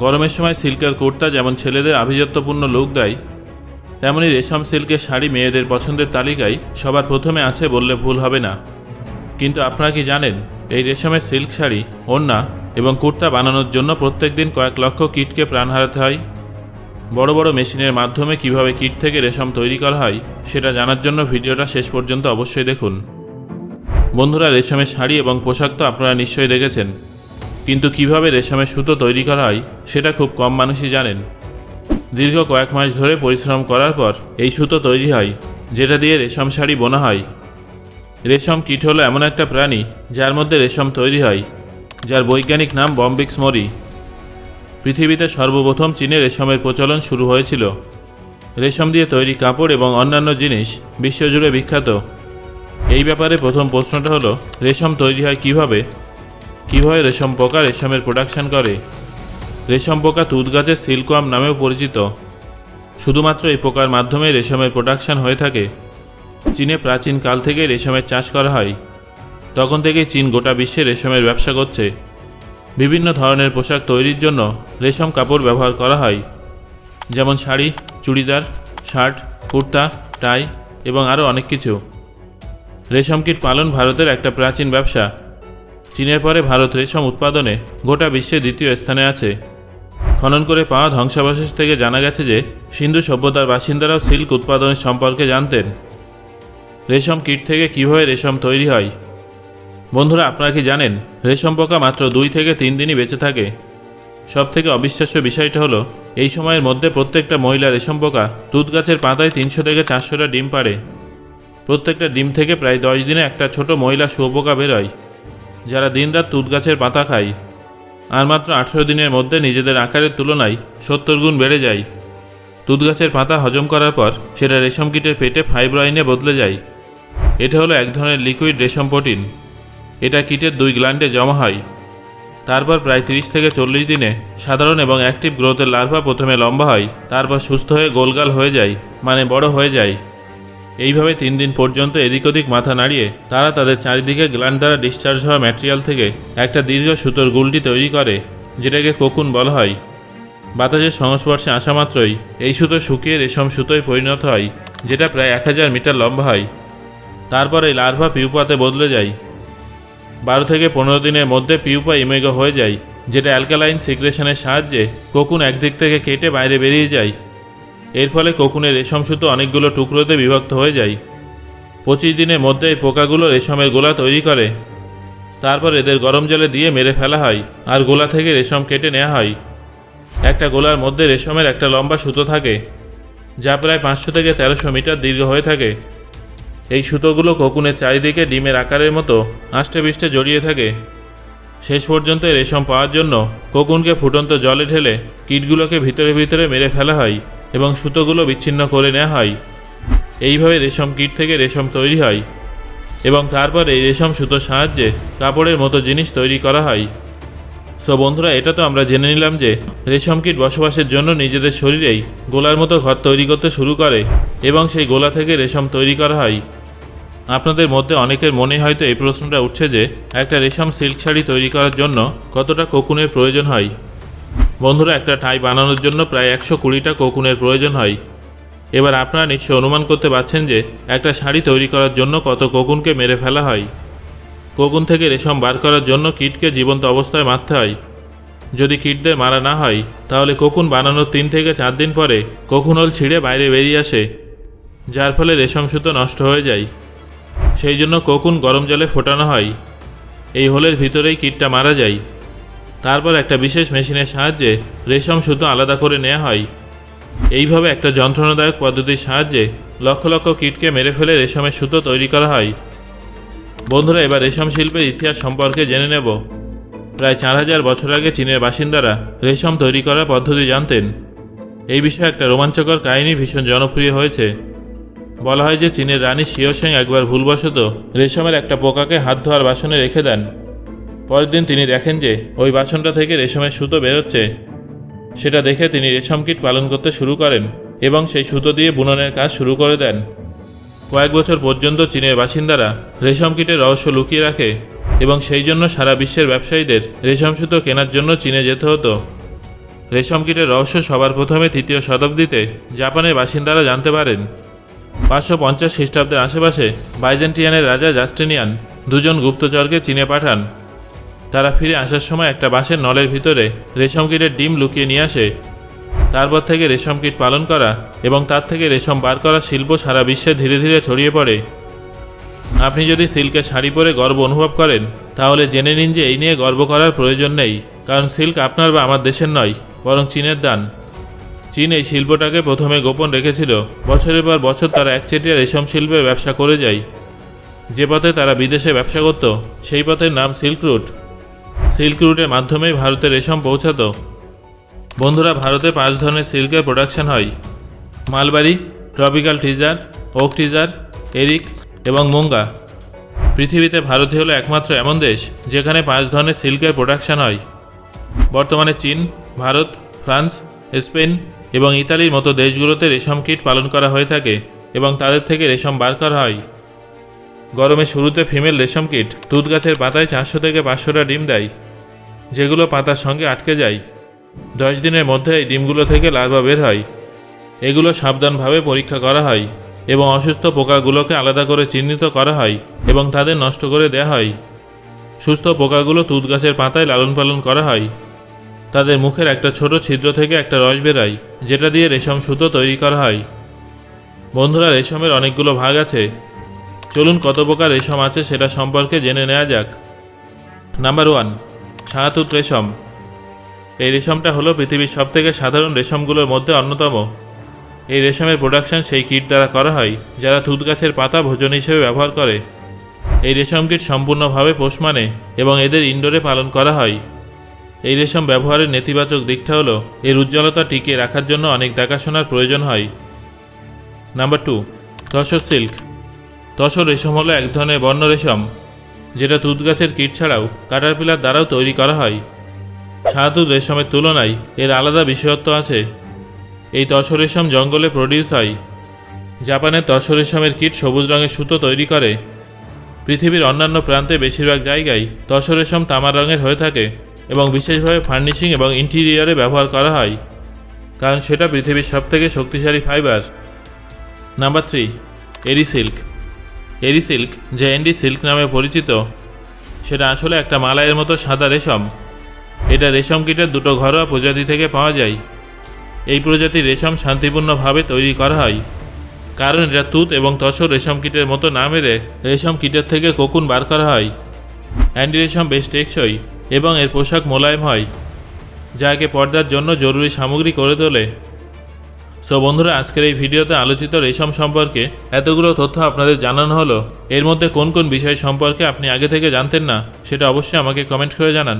গরমের সময় সিল্কের কুর্তা যেমন ছেলেদের আভিজাত্যপূর্ণ লুক দেয়, তেমনি রেশম সিল্কের শাড়ি মেয়েদের পছন্দের তালিকায় সবার প্রথমে আছে বললে ভুল হবে না। কিন্তু আপনারা কি জানেন, এই রেশমের সিল্ক শাড়ি, ওড়না এবং কুর্তা বানানোর জন্য প্রত্যেক দিন কয়েক লক্ষ কীটকে প্রাণ হারাতে হয়। বড় বড় মেশিনের মাধ্যমে কিভাবে কীট থেকে রেশম তৈরি করা হয় সেটা জানার জন্য ভিডিওটা শেষ পর্যন্ত অবশ্যই দেখুন। বন্ধুরা, রেশমের শাড়ি এবং পোশাক তো আপনারা নিশ্চয়ই দেখেছেন, কিন্তু কিভাবে রেশমের সুতো তৈরি করা হয় সেটা খুব কম মানুষই জানেন। দীর্ঘ কয়েক মাস ধরে পরিশ্রম করার পর এই সুতো তৈরি হয়, যেটা দিয়ে রেশম শাড়ি বোনা হয়। রেশম কীট হলো এমন একটা প্রাণী যার মধ্যে রেশম তৈরি হয়, যার বৈজ্ঞানিক নাম বম্বিক্স মরি। পৃথিবীতে সর্বপ্রথম চীনে রেশমের প্রচলন শুরু হয়েছিল। রেশম দিয়ে তৈরি কাপড় এবং অন্যান্য জিনিস বিশ্বজুড়ে বিখ্যাত। এই ব্যাপারে প্রথম প্রশ্নটা হলো, রেশম তৈরি হয় কিভাবে রেশম পোকা রেশমের প্রোডাকশন করে। রেশম পোকা তুঁত গাছের সিল্কওয়ার্ম নামেও পরিচিত। শুধুমাত্র এই পোকার মাধ্যমে রেশমের প্রোডাকশন হয়ে থাকে। চীনে প্রাচীন কাল থেকে রেশমের চাষ করা হয়। তখন থেকেই চীন গোটা বিশ্বে রেশমের ব্যবসা করছে। বিভিন্ন ধরনের পোশাক তৈরির জন্য রেশম কাপড় ব্যবহার করা হয়, যেমন শাড়ি, চুড়িদার, শার্ট, কুর্তা, টাই এবং আরও অনেক কিছু। রেশম কীট পালন ভারতের একটা প্রাচীন ব্যবসা। চীনের পরে ভারত রেশম উৎপাদনে গোটা বিশ্বে দ্বিতীয় স্থানে আছে। খনন করে পাওয়া ধ্বংসাবশেষ থেকে জানা গেছে যে সিন্ধু সভ্যতার বাসিন্দারাও সিল্ক উৎপাদনের সম্পর্কে জানতেন। রেশম কীট থেকে কীভাবে রেশম তৈরি হয়? বন্ধুরা, আপনারা কি জানেন, রেশম পোকা মাত্র 2 থেকে 3 দিনই বেঁচে থাকে। সবথেকে অবিশ্বাস্য বিষয়টা হলো, এই সময়ের মধ্যে প্রত্যেকটা মহিলা রেশম পোকা তুঁত গাছের পাতায় 300 থেকে 400টা ডিম পাড়ে। প্রত্যেকটা ডিম থেকে প্রায় 10 দিনে একটা ছোট মহিলা শুঁয়োপোকা বেরোয়, যারা দিনরাত তুঁত গাছের পাতা খায়। আর মাত্র 18 দিনের মধ্যে নিজেদের আকারের তুলনায় 70 গুণ বেড়ে যায়। তুঁত গাছের পাতা হজম করার পর সেটা রেশম কীটের পেটে ফাইব্রোইনে বদলে যায়। এটা হলো এক ধরনের লিকুইড রেশম প্রোটিন। এটা কীটের 2 গ্ল্যান্ডে জমা হয়। তারপর প্রায় 30 থেকে 40 দিনে সাধারণ এবং অ্যাক্টিভ গ্রোথের লার্ভা প্রথমে লম্বা হয়, তারপর সুস্থ হয়ে গোলগাল হয়ে যায়, মানে বড় হয়ে যায়। এইভাবে 3 দিন পর্যন্ত এদিক ওদিক মাথা নাড়িয়ে তারা তাদের চারিদিকে গ্ল্যান্ড দ্বারা ডিসচার্জ হওয়া ম্যাটেরিয়াল থেকে একটা দীর্ঘ সুতোর গুলটি তৈরি করে, যেটাকে কোকুন বলা হয়। বাতাসের সংস্পর্শে আসা মাত্রই এই সুতো শুকিয়ে রেশম সুতোয় পরিণত হয়, যেটা প্রায় 1000 মিটার লম্বা হয়। তারপর এই লার্ভা পিউপাতে বদলে যায়। 12 থেকে 15 দিনের মধ্যে পিউপা ইমেগো হয়ে যায়, যেটা অ্যালকালাইন সিক্রেশনের সাহায্যে কোকুন একদিক থেকে কেটে বাইরে বেরিয়ে যায়। এর ফলে কোকুনের রেশম সুতো অনেকগুলো টুকরোতে বিভক্ত হয়ে যায়। 25 দিনের মধ্যে এই পোকাগুলো রেশমের গোলা তৈরি করে। তারপর এদের গরম জলে দিয়ে মেরে ফেলা হয়, আর গোলা থেকে রেশম কেটে নেওয়া হয়। একটা গোলার মধ্যে রেশমের একটা লম্বা সুতো থাকে, যা প্রায় 500 থেকে 1300 মিটার দীর্ঘ হয়ে থাকে। এই সুতোগুলো কোকুনের চারিদিকে ডিমের আকারের মতো আষ্টে-পৃষ্ঠে জড়িয়ে থাকে। শেষ পর্যন্ত রেশম পাওয়ার জন্য কোকুনকে ফুটন্ত জলে ঢেলে কীটগুলোকে ভিতরে ভিতরে মেরে ফেলা হয় এবং সুতোগুলো বিচ্ছিন্ন করে নেওয়া হয়। এইভাবে রেশম কীট থেকে রেশম তৈরি হয় এবং তারপর এই রেশম সুতোর সাহায্যে কাপড়ের মতো জিনিস তৈরি করা হয়। সো বন্ধুরা, এটা তো আমরা জেনে নিলাম যে রেশম কীট বসবাসের জন্য নিজেদের শরীরেই গোলার মতো ঘর তৈরি করতে শুরু করে এবং সেই গোলা থেকে রেশম তৈরি করা হয়। আপনাদের মধ্যে অনেকের মনে হয়তো এই প্রশ্নটা উঠছে যে একটা রেশম সিল্ক শাড়ি তৈরি করার জন্য কতটা কোকুনের প্রয়োজন হয়। বন্ধুরা, একটা টাই বানানোর জন্য প্রায় 120টা কোকুনের প্রয়োজন হয়। এবার আপনারা নিশ্চয় অনুমান করতে পারছেন যে একটা শাড়ি তৈরি করার জন্য কত কোকুনকে মেরে ফেলা হয়। কোকুন থেকে রেশম বার করার জন্য কীটকে জীবন্ত অবস্থায় মারতে হয়। যদি কীটদের মারা না হয়, তাহলে কোকুন বানানোর 3 থেকে 4 দিন পরে কোকুন হোল ছিঁড়ে বাইরে বেরিয়ে আসে, যার ফলে রেশম সুতো নষ্ট হয়ে যায়। সেই জন্য কোকুন গরম জলে ফোটানো হয়। এই হোলের ভিতরেই কীটটা মারা যায়। তারপর একটা বিশেষ মেশিনের সাহায্যে রেশম সুতো আলাদা করে নেওয়া হয়। এইভাবে একটা যন্ত্রণাদায়ক পদ্ধতির সাহায্যে লক্ষ লক্ষ কীটকে মেরে ফেলে রেশমের সুতো তৈরি করা হয়। বন্ধুরা, এবার রেশম শিল্পের ইতিহাস সম্পর্কে জেনে নেব। প্রায় 4000 বছর আগে চীনের বাসিন্দারা রেশম তৈরি করার পদ্ধতি জানতেন। এই বিষয়ে একটা রোমাঞ্চকর কাহিনী ভীষণ জনপ্রিয় হয়েছে। বলা হয় যে চীনের রানী শিওশেং একবার ভুলবশত রেশমের একটা পোকাকে হাত ধোয়ার বাসনে রেখে দেন। পরের দিন তিনি দেখেন যে ওই বাসনটা থেকে রেশমের সুতো বেরোচ্ছে। সেটা দেখে তিনি রেশম কীট পালন করতে শুরু করেন এবং সেই সুতো দিয়ে বুননের কাজ শুরু করে দেন। কয়েক বছর পর্যন্ত চীনের বাসিন্দারা রেশম কীটের রহস্য লুকিয়ে রাখে এবং সেই জন্য সারা বিশ্বের ব্যবসায়ীদের রেশম সুতো কেনার জন্য চীনে যেতে হতো। রেশম কীটের রহস্য সবার প্রথমে 3য় শতাব্দীতে জাপানের বাসিন্দারা জানতে পারেন। 550 খ্রিস্টাব্দের আশেপাশে বাইজেন্টিয়ানের রাজা জাস্টিনিয়ান 2 জন গুপ্তচরকে চীনে পাঠান। তারা ফিরে আসার সময় একটা বাঁশের নলের ভিতরে রেশম কীটের ডিম লুকিয়ে নিয়ে আসে। তারপর থেকে রেশম কীট পালন করা এবং তার থেকে রেশম বার করার শিল্প সারা বিশ্বে ধীরে ধীরে ছড়িয়ে পড়ে। আপনি যদি সিল্কের শাড়ি পরে গর্ব অনুভব করেন, তাহলে জেনে নিন যে এই নিয়ে গর্ব করার প্রয়োজন নেই, কারণ সিল্ক আপনার বা আমার দেশের নয়, বরং চীনের দান। চীন এই শিল্পটাকে প্রথমে গোপন রেখেছিল। বছরের পর বছর তারা একচেটিয়া রেশম শিল্পের ব্যবসা করে যায়। যে পথে তারা বিদেশে ব্যবসা করত সেই পথের নাম সিল্ক রুট। সিল্ক রুটের মাধ্যমেই ভারতে রেশম পৌঁছাতো। বন্ধুরা, ভারতে 5 ধরনের সিল্কের প্রোডাকশন হয়: mulberry, tropical tasar, oak tasar, এরিক এবং মুঙ্গা। পৃথিবীতে ভারতই হলো একমাত্র এমন দেশ যেখানে 5 ধরনের সিল্কের প্রোডাকশন হয়। বর্তমানে চীন, ভারত, ফ্রান্স, স্পেন এবং ইতালির মতো দেশগুলোতে রেশম কীট পালন করা হয়ে থাকে এবং তাদের থেকে রেশম বার করা হয়। গরমের শুরুতে ফিমেল রেশম কীট তুঁত গাছের পাতায় 400 থেকে 500টা ডিম দেয়, যেগুলো পাতার সঙ্গে আটকে যায়। 10 দিনের মধ্যে এই ডিমগুলো থেকে লার্ভা বের হয়। এগুলো সাবধানভাবে পরীক্ষা করা হয় এবং অসুস্থ পোকাগুলোকে আলাদা করে চিহ্নিত করা হয় এবং তাদের নষ্ট করে দেওয়া হয়। সুস্থ পোকাগুলো তুঁত গাছের পাতায় লালন পালন করা হয়। তাদের মুখের একটা ছোট ছিদ্র থেকে একটা রস বেরোয়, যেটা দিয়ে রেশম সুতো তৈরি করা হয়। বন্ধুরা, রেশমের অনেকগুলো ভাগ আছে। চলুন কত প্রকার রেশম আছে সেটা সম্পর্কে জেনে নেওয়া যাক। নাম্বার 1, শাহতুত রেশম। এই রেশমটা হলো পৃথিবীর সবথেকে সাধারণ রেশমগুলোর মধ্যে অন্যতম। এই রেশমের প্রোডাকশন সেই কীট দ্বারা করা হয় যারা তুঁত গাছের পাতা ভোজন হিসেবে ব্যবহার করে। এই রেশম কীট সম্পূর্ণভাবে পোষ মানে এবং এদের ইনডোরে পালন করা হয়। এই রেশম ব্যবহারের নেতিবাচক দিকটা হলো এর উজ্জ্বলতা টিকিয়ে রাখার জন্য অনেক দেখাশোনার প্রয়োজন হয়। Number 2, tussar silk. তসর রেশম হলো এক ধরনের বর্ণ রেশম, যেটা তুঁত গাছের কীট ছাড়াও কাটারপিলার দ্বারাও তৈরি করা হয়। শাহতুত রেশমের তুলনায় এর আলাদা বিশেষত্ব আছে। এই তসর রেশম জঙ্গলে প্রডিউস হয়। জাপানের তসর রেশমের কীট সবুজ রঙের সুতো তৈরি করে। পৃথিবীর অন্যান্য প্রান্তে বেশিরভাগ জায়গায় তসর রেশম তামার রঙের হয়ে থাকে এবং বিশেষভাবে ফার্নিশিং এবং ইন্টেরিয়রে ব্যবহার করা হয়, কারণ সেটা পৃথিবীর সবথেকে শক্তিশালী ফাইবার। নাম্বার 3, এরি সিল্ক। এরি সিল্ক, যা অ্যান্ডি সিল্ক নামে পরিচিত, সেটা আসলে একটা মালাইয়ের মতো সাদা রেশম। এটা রেশম কীটের 2টো ঘরোয়া প্রজাতি থেকে পাওয়া যায়। এই প্রজাতির রেশম শান্তিপূর্ণভাবে তৈরি করা হয়, কারণ এটা তুঁত এবং তসর রেশম কীটের মতো না মেরে রেশম কীটের থেকে কোকুন বার করা হয়। অ্যান্ডি রেশম বেশ টেকসই এবং এর পোশাক মোলায়েম হয়, যা একে পর্দার জন্য জরুরি সামগ্রী করে তোলে। সো বন্ধুরা, আজকের এই ভিডিওতে আলোচিত রেশম সম্পর্কে এতগুলো তথ্য আপনাদের জানানো হলো। এর মধ্যে কোন কোন বিষয় সম্পর্কে আপনি আগে থেকে জানতেন না, সেটা অবশ্যই আমাকে কমেন্ট করে জানান।